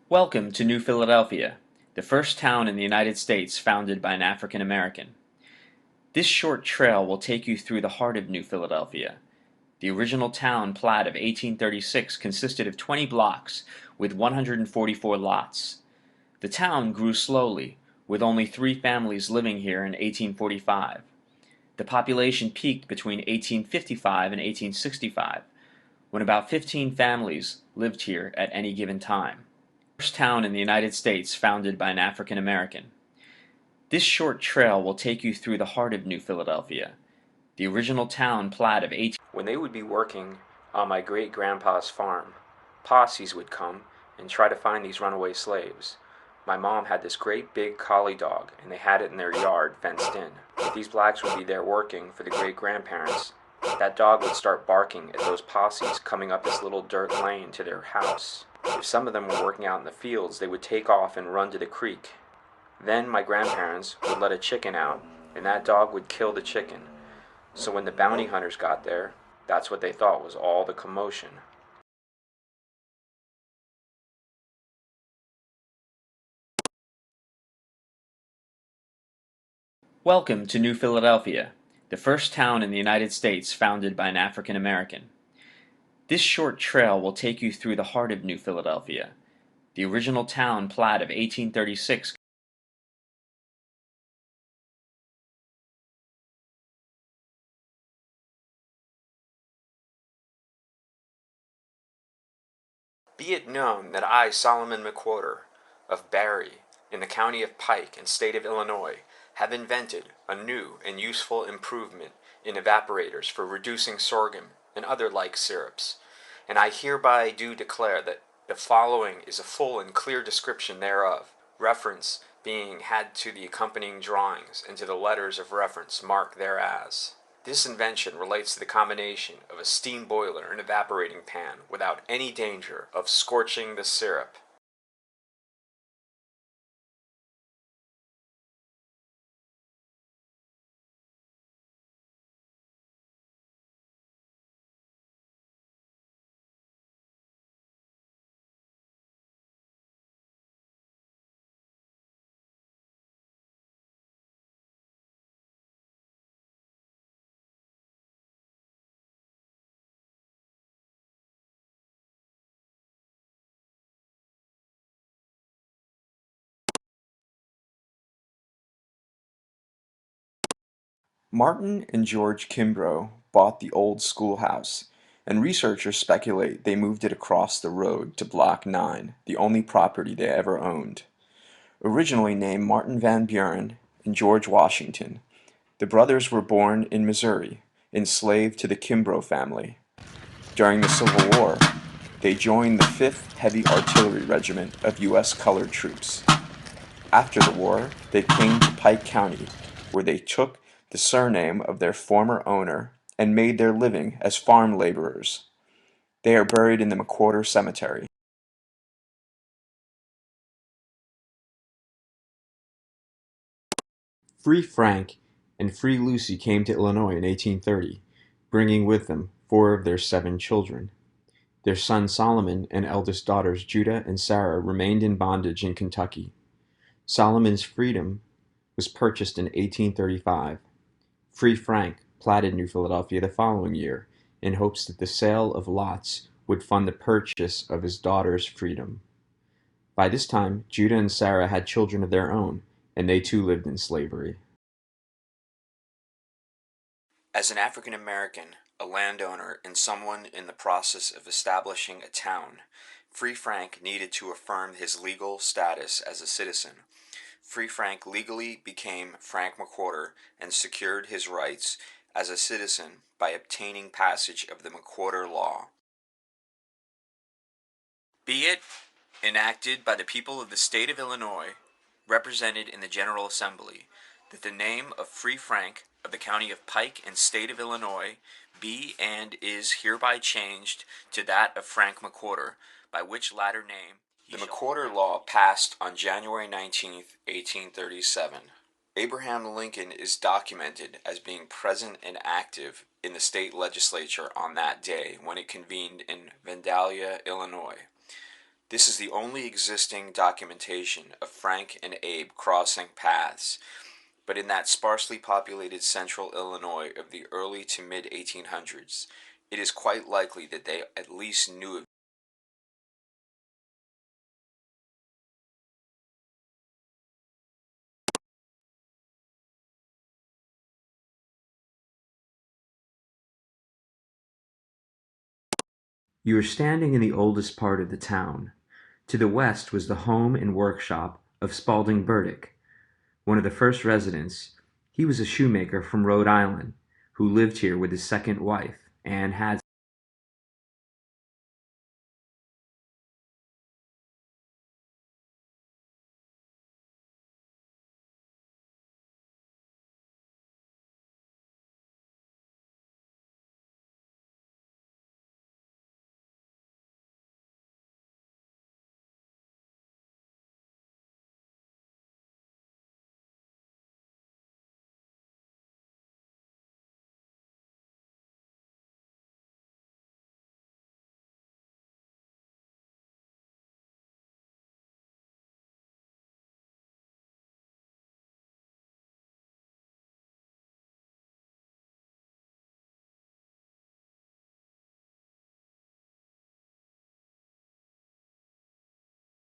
Welcome to New Philadelphia, the first town in the United States founded by an African American. This short trail will take you through the heart of New Philadelphia. The original town plat of 1836 consisted of 20 blocks with 144 lots. The town grew slowly, with only 3 families living here in 1845. The population peaked between 1855 and 1865, when about 15 families lived here at any given time. First town in the United States founded by an African American. This short trail will take you through the heart of New Philadelphia. The original town plat of 18... When they would be working on my great-grandpa's farm, posses would come and try to find these runaway slaves. My mom had this great big collie dog, and they had it in their yard, fenced in. If these blacks would be there working for the great-grandparents, that dog would start barking at those posses coming up this little dirt lane to their house. If some of them were working out in the fields, they would take off and run to the creek. Then my grandparents would let a chicken out, and that dog would kill the chicken. So when the bounty hunters got there, that's what they thought was all the commotion. Welcome to New Philadelphia, the first town in the United States founded by an African American. This short trail will take you through the heart of New Philadelphia. The original town plat of 1836 Be it known that I, Solomon McWhorter, of Barry, in the county of Pike and state of Illinois, have invented a new and useful improvement in evaporators for reducing sorghum and other like syrups, and I hereby do declare that the following is a full and clear description thereof, reference being had to the accompanying drawings and to the letters of reference marked thereas. This invention relates to the combination of a steam boiler and evaporating pan without any danger of scorching the syrup. Martin and George Kimbrough bought the old schoolhouse, and researchers speculate they moved it across the road to Block 9, the only property they ever owned. Originally named Martin Van Buren and George Washington, the brothers were born in Missouri, enslaved to the Kimbrough family. During the Civil War, they joined the 5th Heavy Artillery Regiment of U.S. colored troops. After the war, they came to Pike County, where they took the surname of their former owner and made their living as farm laborers. They are buried in the McWhorter Cemetery. Free Frank and Free Lucy came to Illinois in 1830, bringing with them 4 of their 7 children. Their son Solomon and eldest daughters Judah and Sarah remained in bondage in Kentucky. Solomon's freedom was purchased in 1835. Free Frank platted New Philadelphia the following year in hopes that the sale of lots would fund the purchase of his daughter's freedom. By this time, Judah and Sarah had children of their own, and they too lived in slavery. As an African American, a landowner, and someone in the process of establishing a town, Free Frank needed to affirm his legal status as a citizen. Free Frank legally became Frank McWhorter and secured his rights as a citizen by obtaining passage of the McWhorter Law. Be it enacted by the people of the state of Illinois, represented in the General Assembly, that the name of Free Frank of the county of Pike and state of Illinois be and is hereby changed to that of Frank McWhorter, by which latter name the McWhorter Law passed on January 19, 1837. Abraham Lincoln is documented as being present and active in the state legislature on that day when it convened in Vandalia, Illinois. This is the only existing documentation of Frank and Abe crossing paths, but in that sparsely populated central Illinois of the early to mid 1800s, it is quite likely that they at least knew of. You were standing in the oldest part of the town. To the west was the home and workshop of Spalding Burdick, one of the first residents. He was a shoemaker from Rhode Island, who lived here with his second wife, and had